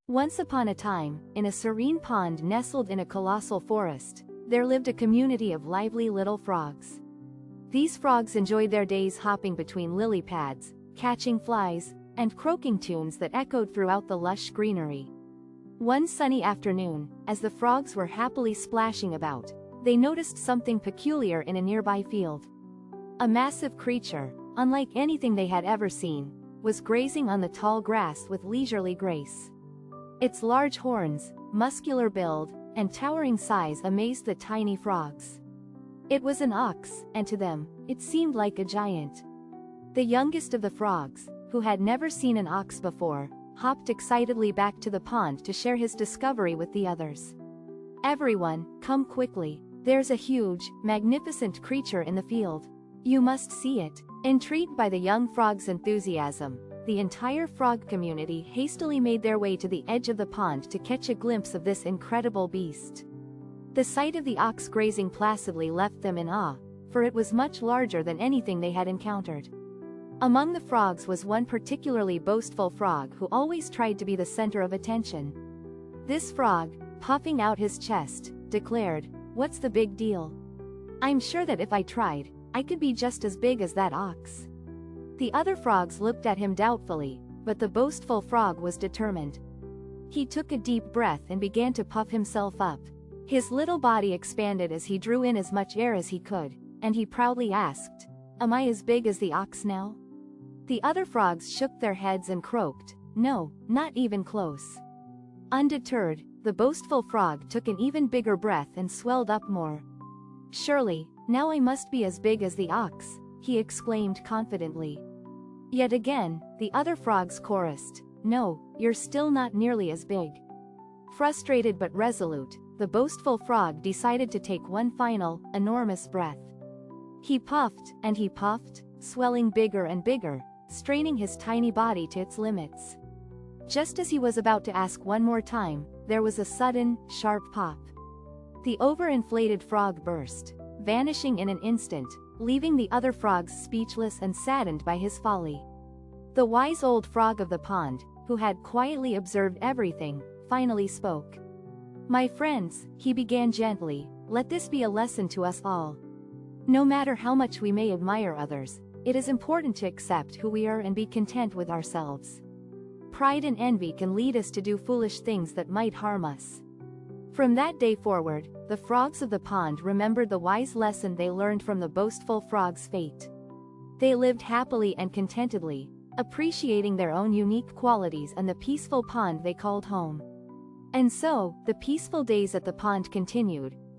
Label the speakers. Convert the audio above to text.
Speaker 1: Once upon a time, in a serene pond nestled in a colossal forest, there lived a community of lively little frogs. These frogs enjoyed their days hopping between lily pads, catching flies, and croaking tunes that echoed throughout the lush greenery. One sunny afternoon, as the frogs were happily splashing about, they noticed something peculiar in a nearby field. A massive creature, unlike anything they had ever seen, was grazing on the tall grass with leisurely grace. Its large horns, muscular build, and towering size amazed the tiny frogs. It was an ox, and to them, it seemed like a giant. The youngest of the frogs, who had never seen an ox before, hopped excitedly back to the pond to share his discovery with the others. "Everyone, come quickly, there's a huge, magnificent creature in the field. You must see it." Intrigued by the young frog's enthusiasm, the entire frog community hastily made their way to the edge of the pond to catch a glimpse of this incredible beast. The sight of the ox grazing placidly left them in awe, for it was much larger than anything they had encountered. Among the frogs was one particularly boastful frog who always tried to be the center of attention. This frog, puffing out his chest, declared, "What's the big deal? I'm sure that if I tried, I could be just as big as that ox." The other frogs looked at him doubtfully, but the boastful frog was determined. He took a deep breath and began to puff himself up. His little body expanded as he drew in as much air as he could, and he proudly asked, "Am I as big as the ox now?" The other frogs shook their heads and croaked, "No, not even close." Undeterred, the boastful frog took an even bigger breath and swelled up more. "Surely, now I must be as big as the ox," he exclaimed confidently. Yet again, the other frogs chorused, "No, you're still not nearly as big." Frustrated but resolute, the boastful frog decided to take one final, enormous breath. He puffed, and he puffed, swelling bigger and bigger, straining his tiny body to its limits. Just as he was about to ask one more time, there was a sudden, sharp pop. The overinflated frog burst, vanishing in an instant, leaving the other frogs speechless and saddened by his folly. The wise old frog of the pond, who had quietly observed everything, finally spoke. "My friends," he began gently, "let this be a lesson to us all. No matter how much we may admire others, it is important to accept who we are and be content with ourselves. Pride and envy can lead us to do foolish things that might harm us." From that day forward, the frogs of the pond remembered the wise lesson they learned from the boastful frog's fate. They lived happily and contentedly, appreciating their own unique qualities and the peaceful pond they called home. And so, the peaceful days at the pond continued,